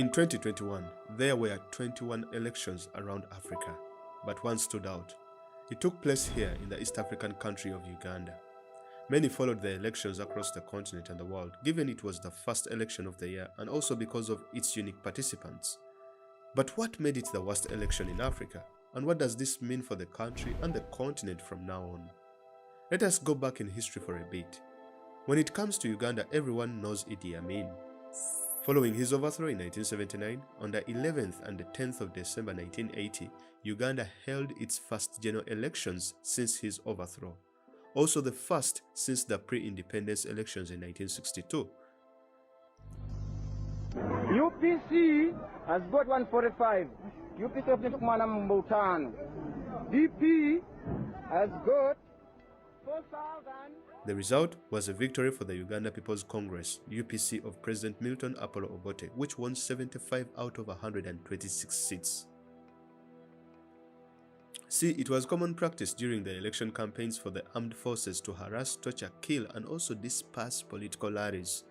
In 2021, there were 21 elections around Africa, but one stood out. It took place here in the East African country of Uganda. Many followed the elections across the continent and the world, given it was the first election of the year and also because of its unique participants. But what made it the worst election in Africa? And what does this mean for the country and the continent from now on? Let us go back in history for a bit. When it comes to Uganda, everyone knows Idi Amin. Following his overthrow in 1979, on the 11th and the 10th of December 1980, Uganda held its first general elections since his overthrow. Also the first since the pre-independence elections in 1962. UPC has got 145. UPC of Ntukumana Mbutano. DP has got 4,000. The result was a victory for the Uganda People's Congress, UPC of President Milton Apollo Obote, which won 75 out of 126 seats. See, it was common practice during the election campaigns for the armed forces to harass, torture, kill, and also disperse political rallies,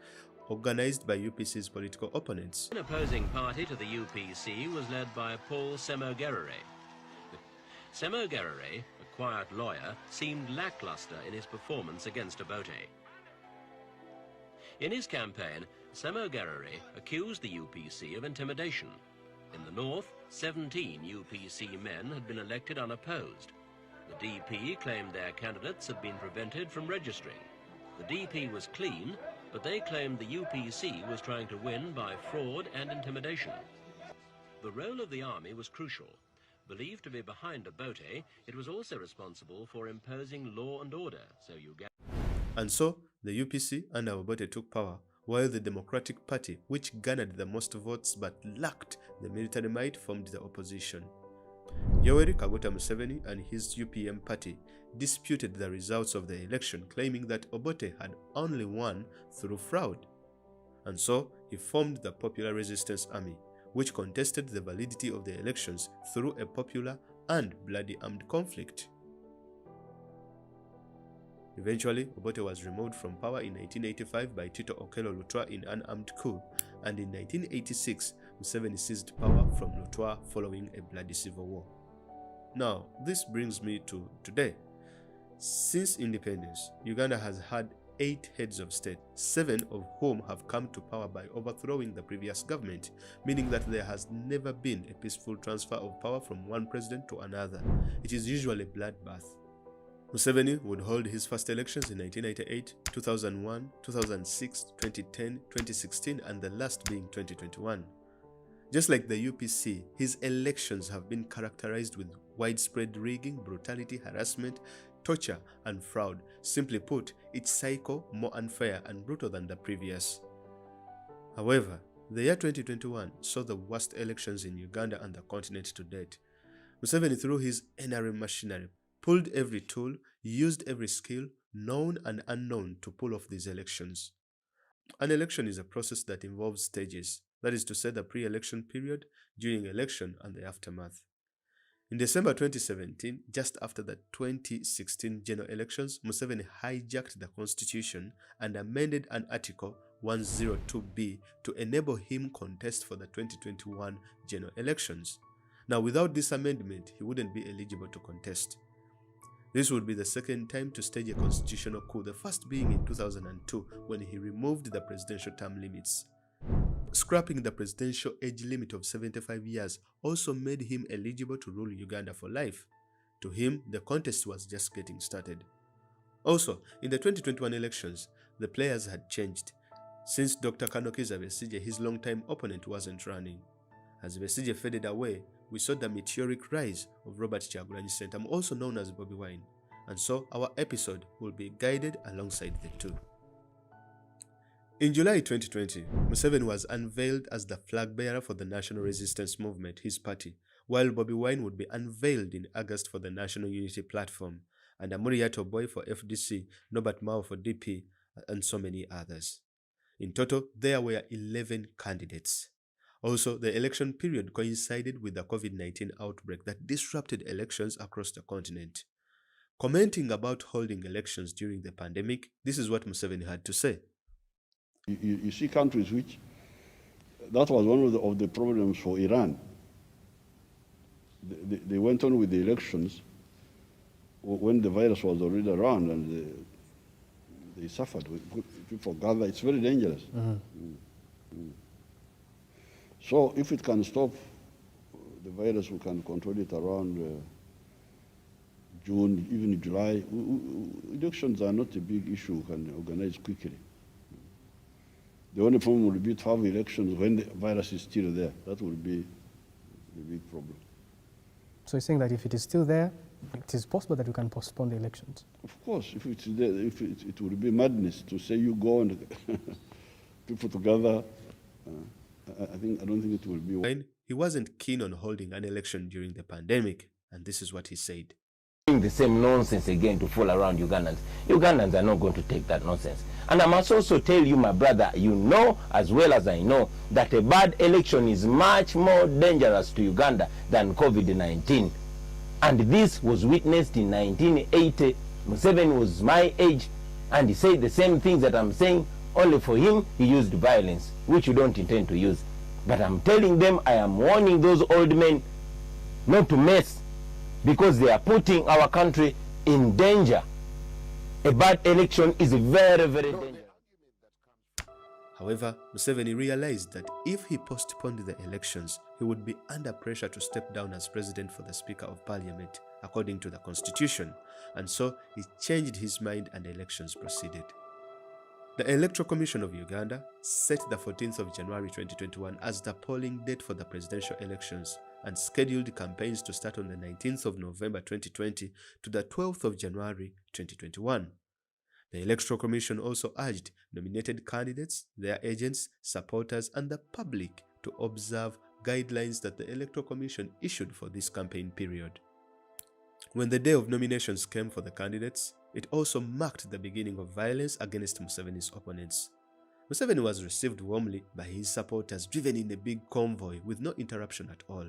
organized by UPC's political opponents. An opposing party to the UPC was led by Paul Semogerere. Semogerere, a quiet lawyer, seemed lackluster in his performance against Obote. In his campaign, Semogerere accused the UPC of intimidation. In the north, 17 UPC men had been elected unopposed. The DP claimed their candidates had been prevented from registering. The DP was clean, but they claimed the UPC was trying to win by fraud and intimidation. The role of the army was crucial. Believed to be behind Obote, it was also responsible for imposing law and order, so Uganda. And so, the UPC under Obote took power, while the Democratic Party, which garnered the most votes but lacked the military might, formed the opposition. Yoweri Kaguta Museveni and his UPM party disputed the results of the election, claiming that Obote had only won through fraud. And so, he formed the Popular Resistance Army, which contested the validity of the elections through a popular and bloody armed conflict. Eventually, Obote was removed from power in 1985 by Tito Okello Lutwa in an armed coup, and in 1986, Museveni seized power from Lutwa following a bloody civil war. Now, this brings me to today. Since independence, Uganda has had 8 heads of state, 7 of whom have come to power by overthrowing the previous government, meaning that there has never been a peaceful transfer of power from one president to another. It is usually a bloodbath. Museveni would hold his first elections in 1998, 2001, 2006, 2010, 2016, and the last being 2021. Just like the UPC, his elections have been characterized with widespread rigging, brutality, harassment, torture, and fraud. Simply put, each cycle more unfair and brutal than the previous. However, the year 2021 saw the worst elections in Uganda and the continent to date. Museveni, through his NRM machinery, pulled every tool, used every skill, known and unknown, to pull off these elections. An election is a process that involves stages, that is to say the pre-election period, during election, and the aftermath. In December 2017, just after the 2016 general elections, Museveni hijacked the constitution and amended an Article 102B to enable him contest for the 2021 general elections. Now, without this amendment, he wouldn't be eligible to contest. This would be the second time to stage a constitutional coup, the first being in 2002 when he removed the presidential term limits. Scrapping the presidential age limit of 75 years also made him eligible to rule Uganda for life. To him, the contest was just getting started. Also, in the 2021 elections, the players had changed. Since Dr. Kanokiza Besigye, his longtime opponent, wasn't running. As Besigye faded away, we saw the meteoric rise of Robert Kyagulanyi Ssentamu, also known as Bobi Wine, and so our episode will be guided alongside the two. In July 2020, Museveni was unveiled as the flag bearer for the National Resistance Movement, his party, while Bobi Wine would be unveiled in August for the National Unity Platform, and Amuriyato Boy for FDC, Norbert Mao for DP, and so many others. In total, there were 11 candidates. Also, the election period coincided with the COVID-19 outbreak that disrupted elections across the continent. Commenting about holding elections during the pandemic, this is what Museveni had to say. You see countries which That was one of the problems for Iran. They went on with the elections when the virus was already around, and they suffered. People gather. It's very dangerous. So if it can stop the virus, we can control it around June, even July. Elections are not a big issue. We can organize quickly. The only problem will be to have elections when the virus is still there. That will be the big problem. So you're saying that if it is still there, it is possible that we can postpone the elections? Of course, if it's there, it would be madness to say you go and people together. I don't think it will be. He wasn't keen on holding an election during the pandemic, and this is what he said. The same nonsense again to fall around Ugandans. Ugandans are not going to take that nonsense. And I must also tell you, my brother, you know as well as I know that a bad election is much more dangerous to Uganda than COVID-19. And this was witnessed in 1980. Museveni was my age, and he said the same things that I'm saying, only for him he used violence, which you don't intend to use. But I'm telling them, I am warning those old men not to mess, because they are putting our country in danger. A bad election is very, very dangerous. However, Museveni realized that if he postponed the elections, he would be under pressure to step down as president for the Speaker of Parliament, according to the Constitution, and so he changed his mind and elections proceeded. The Electoral Commission of Uganda set the 14th of January 2021 as the polling date for the presidential elections and scheduled campaigns to start on the 19th of November 2020 to the 12th of January 2021. The Electoral Commission also urged nominated candidates, their agents, supporters, and the public to observe guidelines that the Electoral Commission issued for this campaign period. When the day of nominations came for the candidates, it also marked the beginning of violence against Museveni's opponents. Museveni was received warmly by his supporters, driven in a big convoy with no interruption at all.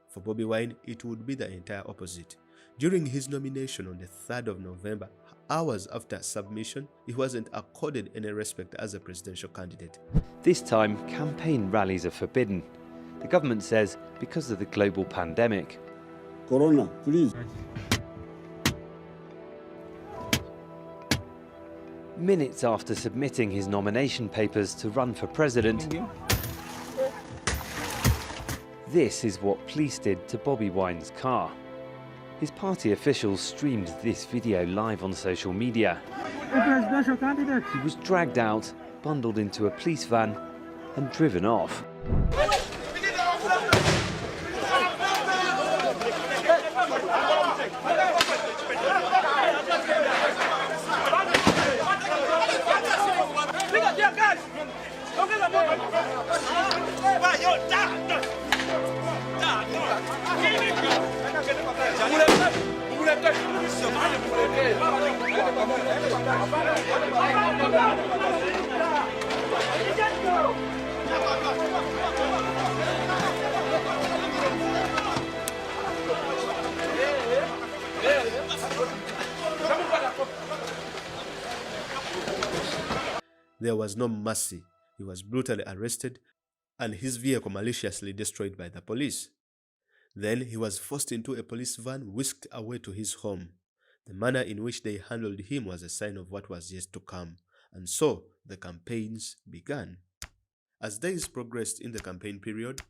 For Bobi Wine, it would be the entire opposite. During his nomination on the 3rd of November, hours after submission, he wasn't accorded any respect as a presidential candidate. This time, campaign rallies are forbidden. The government says because of the global pandemic. Corona, please. Minutes after submitting his nomination papers to run for president, this is what police did to Bobi Wine's car. His party officials streamed this video live on social media. He was dragged out, bundled into a police van and driven off. There was no mercy. He was brutally arrested and his vehicle maliciously destroyed by the police. Then he was forced into a police van, whisked away to his home. The manner in which they handled him was a sign of what was yet to come, and so the campaigns began. As days progressed in the campaign period,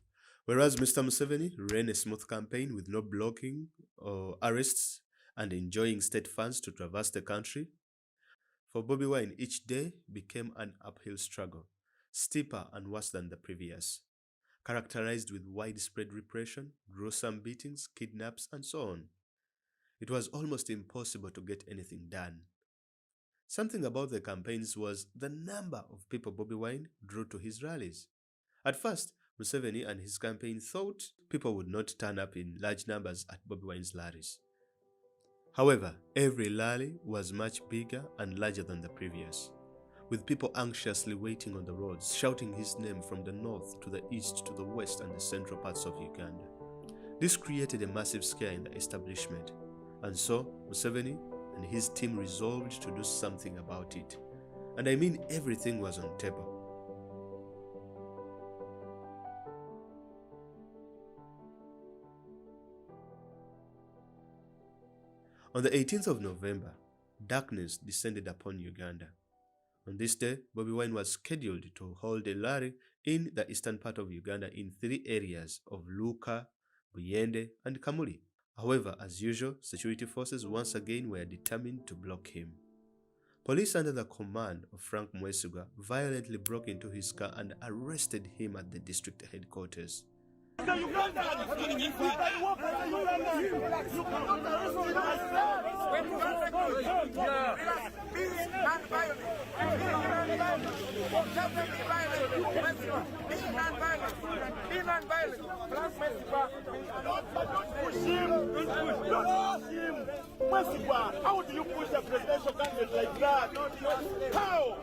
whereas Mr. Museveni ran a smooth campaign with no blocking or arrests and enjoying state funds to traverse the country, for Bobi Wine each day became an uphill struggle, steeper and worse than the previous, characterized with widespread repression, gruesome beatings, kidnaps, and so on. It was almost impossible to get anything done. Something about the campaigns was the number of people Bobi Wine drew to his rallies. At first, Museveni and his campaign thought people would not turn up in large numbers at Bobi Wine's rallies. However, every rally was much bigger and larger than the previous, with people anxiously waiting on the roads, shouting his name from the north to the east to the west and the central parts of Uganda. This created a massive scare in the establishment, and so Museveni and his team resolved to do something about it. And I mean everything was on table. On the 18th of November, darkness descended upon Uganda. On this day, Bobi Wine was scheduled to hold a rally in the eastern part of Uganda in 3 areas of Luka, Buyende, and Kamuli. However, as usual, security forces once again were determined to block him. Police under the command of Frank Mwesigwa violently broke into his car and arrested him at the district headquarters. How do you push a presidential candidate like that? How?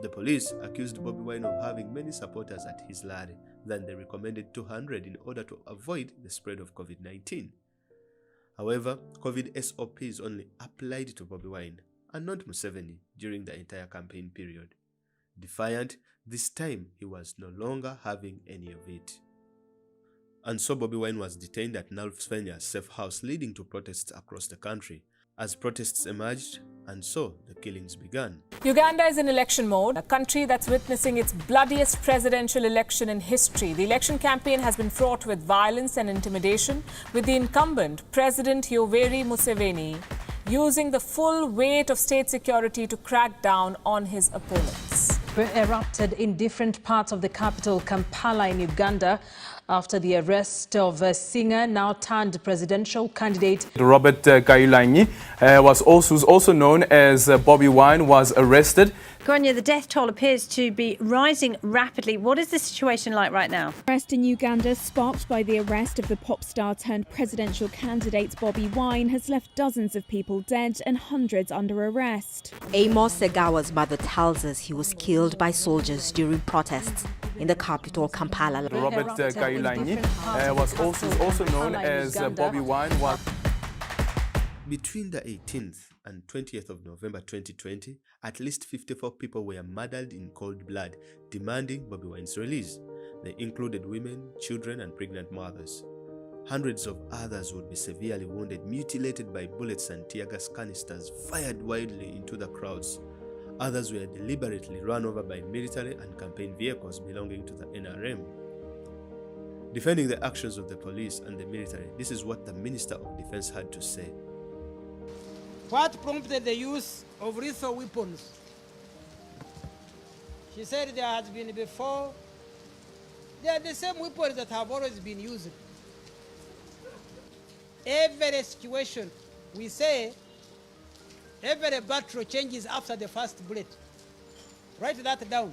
The police accused Bobi Wine of having many supporters at his rally than the recommended 200 in order to avoid the spread of COVID-19. However, COVID SOPs only applied to Bobi Wine and not Museveni during the entire campaign period. Defiant, this time he was no longer having any of it. And so Bobi Wine was detained at Museveni's safe house, leading to protests across the country. As protests emerged, and so the killings began. Uganda is in election mode, a country that's witnessing its bloodiest presidential election in history. The election campaign has been fraught with violence and intimidation, with the incumbent, President Yoweri Museveni, using the full weight of state security to crack down on his opponents. Erupted in different parts of the capital, Kampala in Uganda, after the arrest of a singer, now turned presidential candidate. Robert Kailanyi, who's also known as Bobi Wine, was arrested. Grania, the death toll appears to be rising rapidly. What is the situation like right now? Arrest in Uganda, sparked by the arrest of the pop star turned presidential candidate Bobi Wine, has left dozens of people dead and hundreds under arrest. Amos Segawa's mother tells us he was killed by soldiers during protests in the capital, Kampala. Robert Kailanyi, was also known as Bobi Wine. Between the 18th and 20th of November 2020, at least 54 people were murdered in cold blood, demanding Bobi Wine's release. They included women, children, and pregnant mothers. Hundreds of others would be severely wounded, mutilated by bullets and tear gas canisters fired wildly into the crowds. Others were deliberately run over by military and campaign vehicles belonging to the NRM. Defending the actions of the police and the military, this is what the Minister of Defense had to say. What prompted the use of lethal weapons? She said there has been before. They are the same weapons that have always been used. Every situation, we say, every battle changes after the first bullet. Write that down.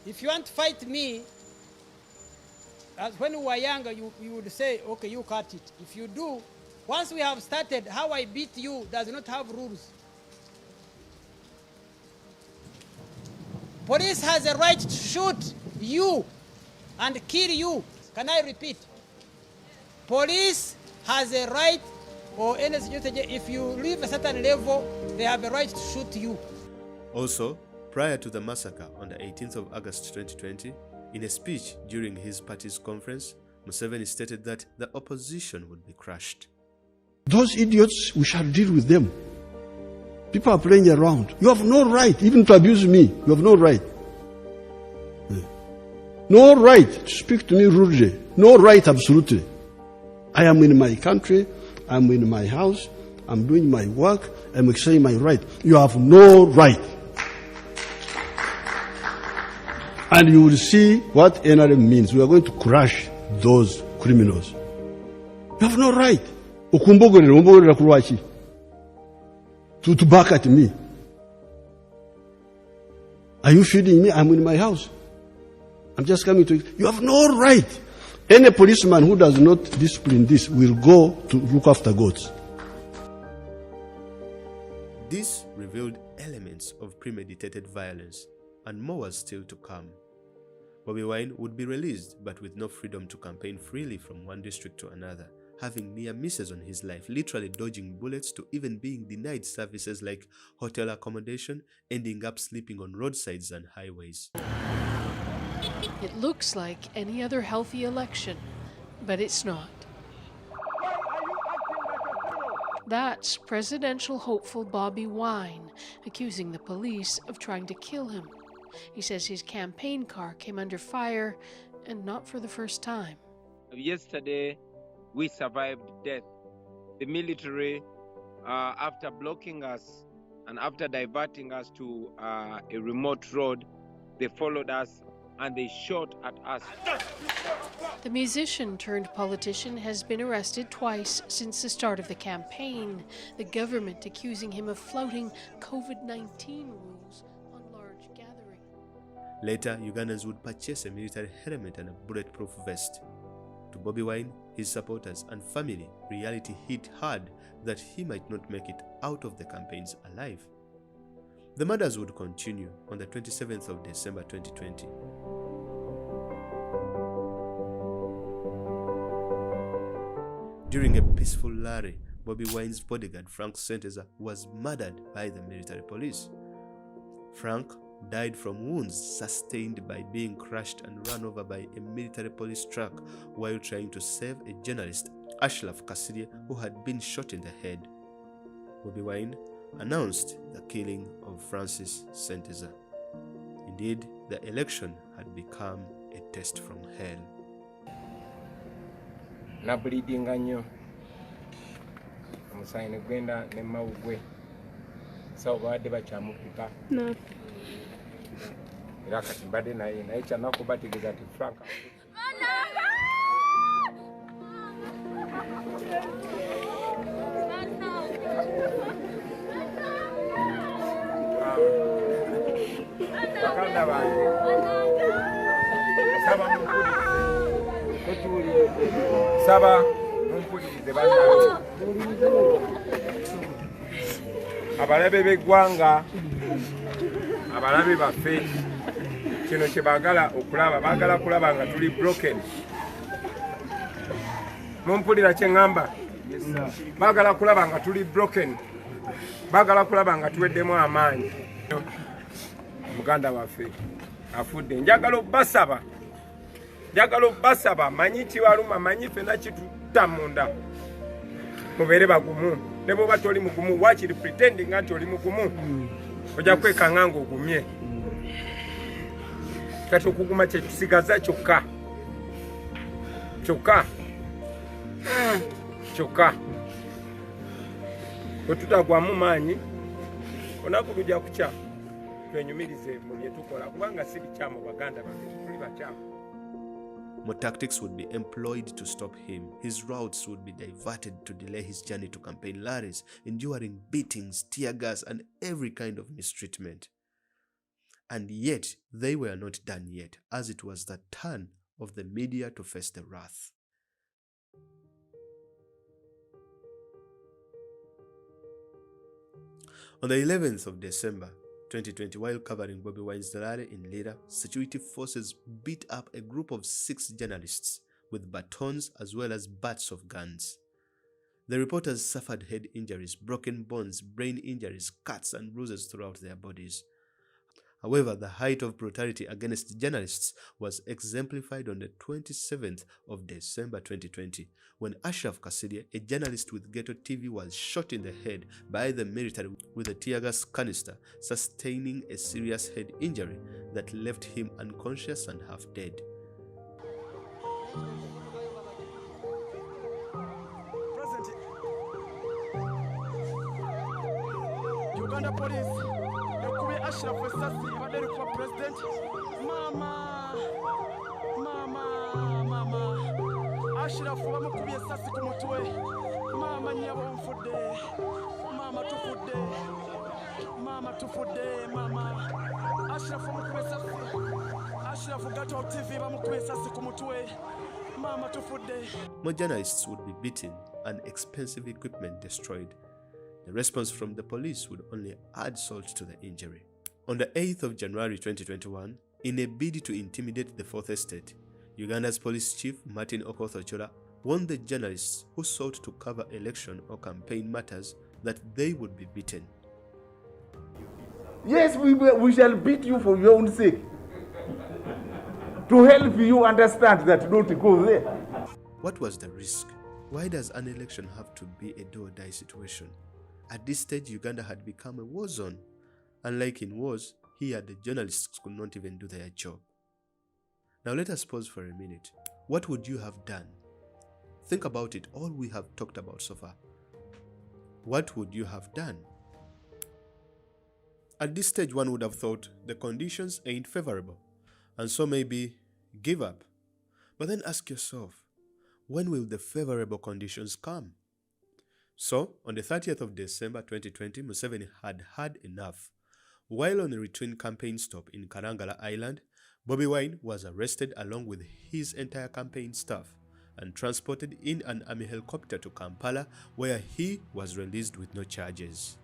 If you want to fight me, as when we were younger, you would say, okay, you cut it. If you do, once we have started, how I beat you does not have rules. Police has a right to shoot you and kill you. Can I repeat? Police has a right, or any situation, if you leave a certain level, they have a right to shoot you. Also, prior to the massacre on the 18th of August 2020, in a speech during his party's conference, Museveni stated that the opposition would be crushed. Those idiots, we shall deal with them. People are playing around. You have no right even to abuse me. You have no right. No right to speak to me rudely. No right, absolutely. I am in my country. I'm in my house. I'm doing my work. I'm exercising my right. You have no right. And you will see what NRM means. We are going to crush those criminals. You have no right. To back at me. Are you feeding me? I'm in my house. I'm just coming to you. You have no right. Any policeman who does not discipline this will go to look after goats. This revealed elements of premeditated violence, and more was still to come. Bobi Wine would be released, but with no freedom to campaign freely from one district to another, having near misses on his life, literally dodging bullets to even being denied services like hotel accommodation, ending up sleeping on roadsides and highways. It looks like any other healthy election, but it's not. That's presidential hopeful Bobi Wine accusing the police of trying to kill him. He says his campaign car came under fire, and not for the first time. Yesterday, we survived death. The military, after blocking us and after diverting us to a remote road, they followed us and they shot at us. The musician turned politician has been arrested twice since the start of the campaign, the government accusing him of flouting COVID-19 rules on large gatherings. Later, Ugandans would purchase a military helmet and a bulletproof vest. To Bobi Wine, his supporters and family, reality hit hard that he might not make it out of the campaigns alive. The murders would continue on the 27th of December 2020. During a peaceful rally, Bobi Wine's bodyguard Frank Senteza was murdered by the military police. Frank died from wounds sustained by being crushed and run over by a military police truck while trying to save a journalist, Ashraf Kasirye, who had been shot in the head. Bobi Wine announced the killing of Francis Senteza. Indeed, the election had become a test from hell. Nabulidinga nnyo omusayi gwenda ne mawugwe sawo bawadde bakyamupika era kati mbadde naye kyanaku bategeeza ti Frank bakanda bange saba mumpulirize bannange abalabe b'eggwanga abalabe baffe kino kye baagala okulaba baagala kulaba nga tuli broken mumpulira kye ŋŋamba baagala kulaba nga tuli broken baagala kulaba nga tuweddemu amaanyi muganda waffe afudde njagala obbasaba manyi kibaluma manyi fena kitutta munda mubeere bagumu ne bwoba toli mugumu wakiri pretending nti oli mugumu ojja kwekanga nga ogumye kati okuguma kyetusigaza kyokka bwe tutagwamu maanyi olunaku lujja kukya twenyumirize mu bye tukola kubanga si bikyamu baganda bange tuli bakyamu. More tactics would be employed to stop him. His routes would be diverted to delay his journey to campaign rallies, enduring beatings, tear gas, and every kind of mistreatment. And yet, they were not done yet, as it was the turn of the media to face the wrath. On the 11th of December 2020, while covering Bobi Wine's rally in Lira, security forces beat up a group of 6 journalists with batons as well as butts of guns. The reporters suffered head injuries, broken bones, brain injuries, cuts and bruises throughout their bodies. However, the height of brutality against journalists was exemplified on the 27th of December 2020, when Ashraf Kasirye, a journalist with Ghetto TV, was shot in the head by the military with a tear gas canister, sustaining a serious head injury that left him unconscious and half dead. Uganda police. Ashraf Kasirye abadde alikuwa president mama Ashraf bamukubye essasi ku mutwe mama nnyabo nfudde mama tufudde mama Ashraf bamukubye essasi Ashraf Ghetto TV bamukubye essasi ku mutwe mama tufudde. More journalists would be beaten and expensive equipment destroyed. The response from the police would only add salt to the injury. On the 8th of January 2021, in a bid to intimidate the Fourth Estate, Uganda's police chief Martin Okoth-Ochola warned the journalists who sought to cover election or campaign matters that they would be beaten. Yes, we shall beat you for your own sake. to help you understand that don't go there. What was the risk? Why does an election have to be a do-or-die situation? At this stage, Uganda had become a war zone. Unlike in wars, here the journalists could not even do their job. Now let us pause for a minute. What would you have done? Think about it, all we have talked about so far. What would you have done? At this stage, one would have thought the conditions ain't favorable, and so maybe give up. But then ask yourself, when will the favorable conditions come? So, on the 30th of December 2020, Museveni had had enough. While on a routine campaign stop in Karangala Island, Bobi Wine was arrested along with his entire campaign staff and transported in an army helicopter to Kampala, where he was released with no charges.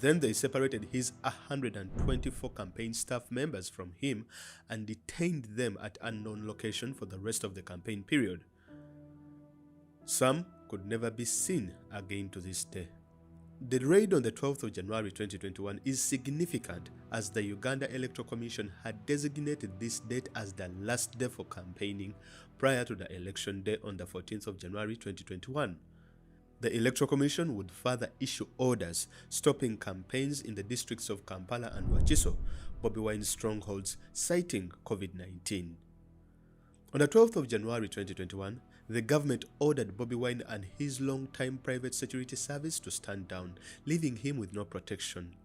Then they separated his 124 campaign staff members from him and detained them at unknown location for the rest of the campaign period. Some could never be seen again to this day. The raid on the 12th of January 2021 is significant as the Uganda Electoral Commission had designated this date as the last day for campaigning prior to the election day on the 14th of January 2021. The Electoral Commission would further issue orders stopping campaigns in the districts of Kampala and Wakiso, Bobi Wine's strongholds, citing COVID-19. On the 12th of January 2021, the government ordered Bobi Wine and his long-time private security service to stand down, leaving him with no protection.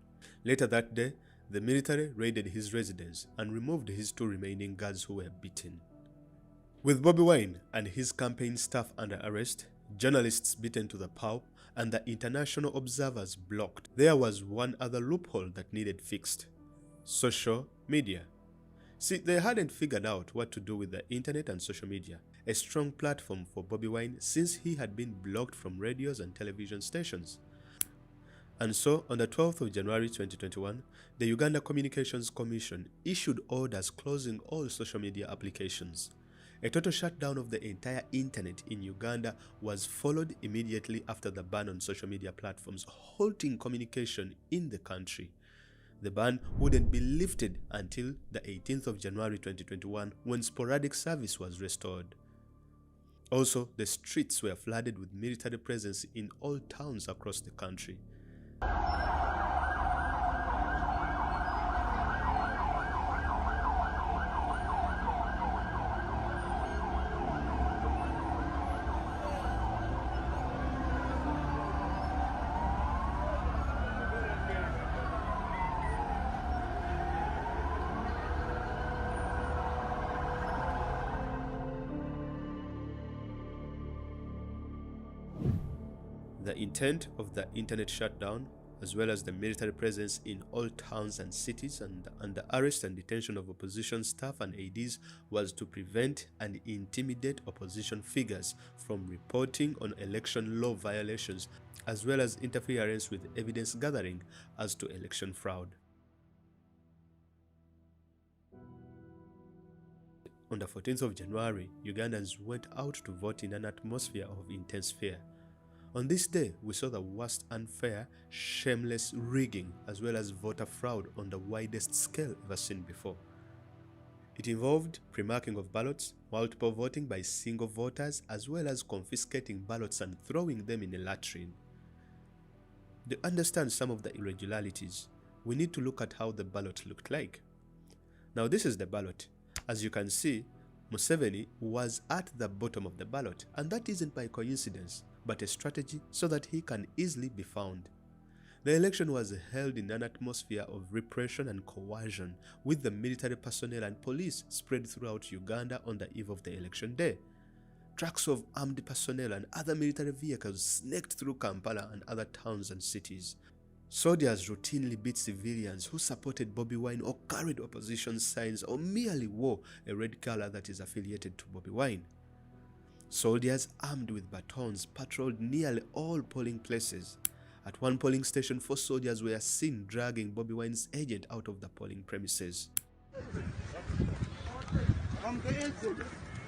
Later that day, the military raided his residence and removed his 2 remaining guards who were beaten. With Bobi Wine and his campaign staff under arrest, journalists beaten to the pulp, and the international observers blocked, there was one other loophole that needed fixed: social media. See, they hadn't figured out what to do with the internet and social media, a strong platform for Bobi Wine since he had been blocked from radios and television stations. And so, on the 12th of January 2021, the Uganda Communications Commission issued orders closing all social media applications. A total shutdown of the entire internet in Uganda was followed immediately after the ban on social media platforms, halting communication in the country. The ban wouldn't be lifted until the 18th of January 2021, when sporadic service was restored. Also, the streets were flooded with military presence in all towns across the country. The intent of the internet shutdown, as well as the military presence in all towns and cities and the arrest and detention of opposition staff and ADs, was to prevent and intimidate opposition figures from reporting on election law violations, as well as interference with evidence gathering as to election fraud. On the 14th of January, Ugandans went out to vote in an atmosphere of intense fear. On this day, we saw the worst unfair, shameless rigging as well as voter fraud on the widest scale ever seen before. It involved pre-marking of ballots, multiple voting by single voters, as well as confiscating ballots and throwing them in a latrine. To understand some of the irregularities, we need to look at how the ballot looked like. Now this is the ballot. As you can see, Museveni was at the bottom of the ballot, and that isn't by coincidence, but a strategy so that he can easily be found. The election was held in an atmosphere of repression and coercion, with the military personnel and police spread throughout Uganda on the eve of the election day. Trucks of armed personnel and other military vehicles snaked through Kampala and other towns and cities. Soldiers routinely beat civilians who supported Bobi Wine or carried opposition signs or merely wore a red color that is affiliated to Bobi Wine. Soldiers armed with batons patrolled nearly all polling places. At one polling station, 4 soldiers were seen dragging Bobi Wine's agent out of the polling premises. I'm the agent.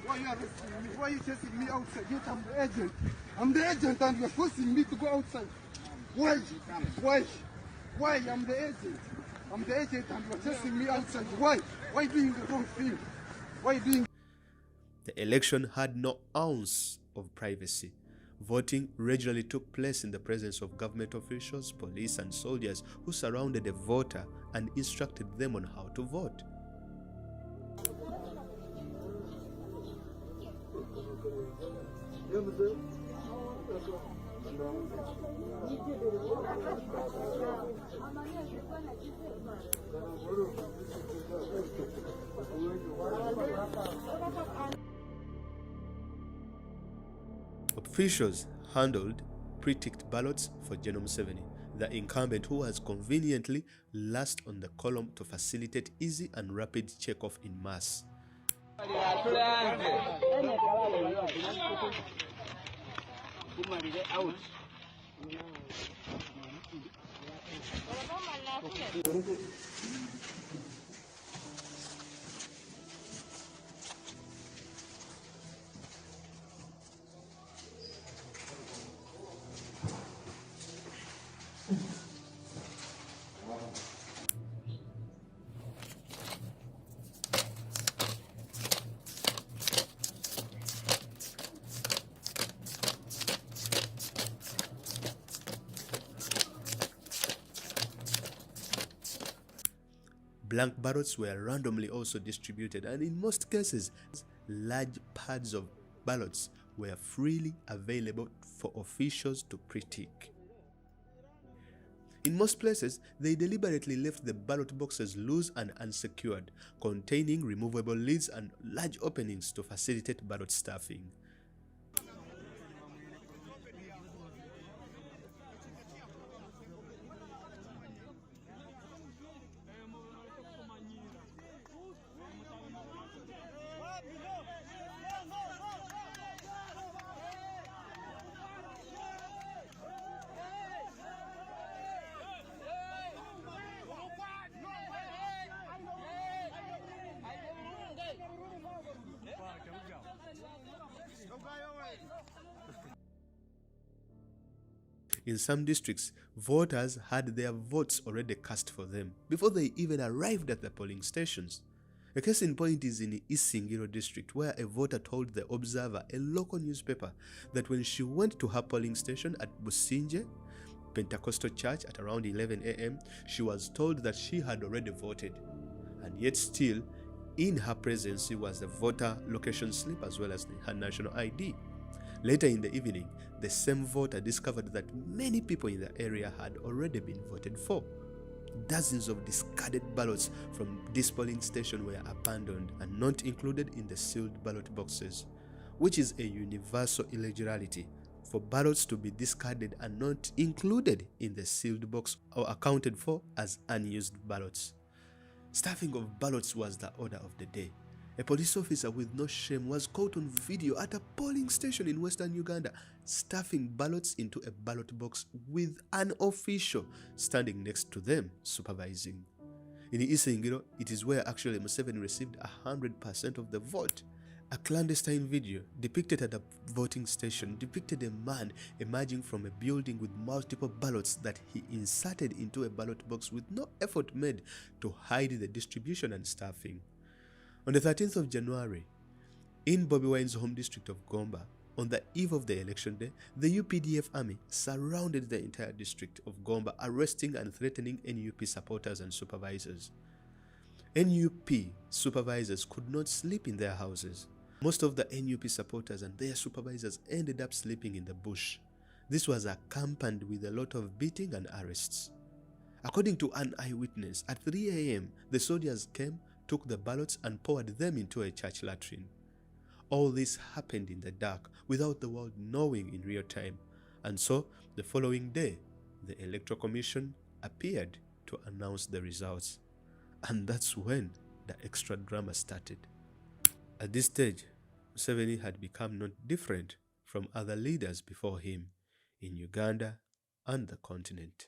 Why are you arresting me? Why are you chasing me outside? Yes, I'm the agent. I'm the agent and you're forcing me to go outside. Why? Why? Why? I'm the agent. I'm the agent and you're chasing me outside. Why? Why doing the wrong thing? What are you doing? The election had no ounce of privacy. Voting regularly took place in the presence of government officials, police, and soldiers who surrounded the voter and instructed them on how to vote. Officials handled pre-ticked ballots for General Museveni, the incumbent who was conveniently last on the column to facilitate easy and rapid check-off in mass. Blank ballots were randomly also distributed, and in most cases, large pads of ballots were freely available for officials to pre-tick. In most places, they deliberately left the ballot boxes loose and unsecured, containing removable lids and large openings to facilitate ballot stuffing. In some districts, voters had their votes already cast for them before they even arrived at the polling stations. A case in point is in the Escalation district, where a voter told the Observer, a local newspaper, that when she went to her polling station at Businje Pentecostal Church at around 11 a.m., she was told that she had already voted, and yet still in her presence was the voter location slip as well as her national ID. Later in the evening, the same voter discovered that many people in the area had already been voted for. Dozens of discarded ballots from this polling station were abandoned and not included in the sealed ballot boxes, which is a universal irregularity for ballots to be discarded and not included in the sealed box or accounted for as unused ballots. Stuffing of ballots was the order of the day. A police officer with no shame was caught on video at a polling station in western Uganda, stuffing ballots into a ballot box with an official standing next to them supervising. In Isingiro, it is where actually Museveni received 100% of the vote. A clandestine video depicted at a voting station depicted a man emerging from a building with multiple ballots that he inserted into a ballot box with no effort made to hide the distribution and stuffing. On the 13th of January, in Bobi Wine's home district of Gomba, on the eve of the election day, the UPDF army surrounded the entire district of Gomba, arresting and threatening NUP supporters and supervisors. NUP supervisors could not sleep in their houses. Most of the NUP supporters and their supervisors ended up sleeping in the bush. This was accompanied with a lot of beating and arrests. According to an eyewitness, at 3 a.m., the soldiers came, took the ballots and poured them into a church latrine. All this happened in the dark without the world knowing in real time, and so the following day the Electoral Commission appeared to announce the results, and that's when the extra drama started. At this stage, Museveni had become not different from other leaders before him in Uganda and the continent.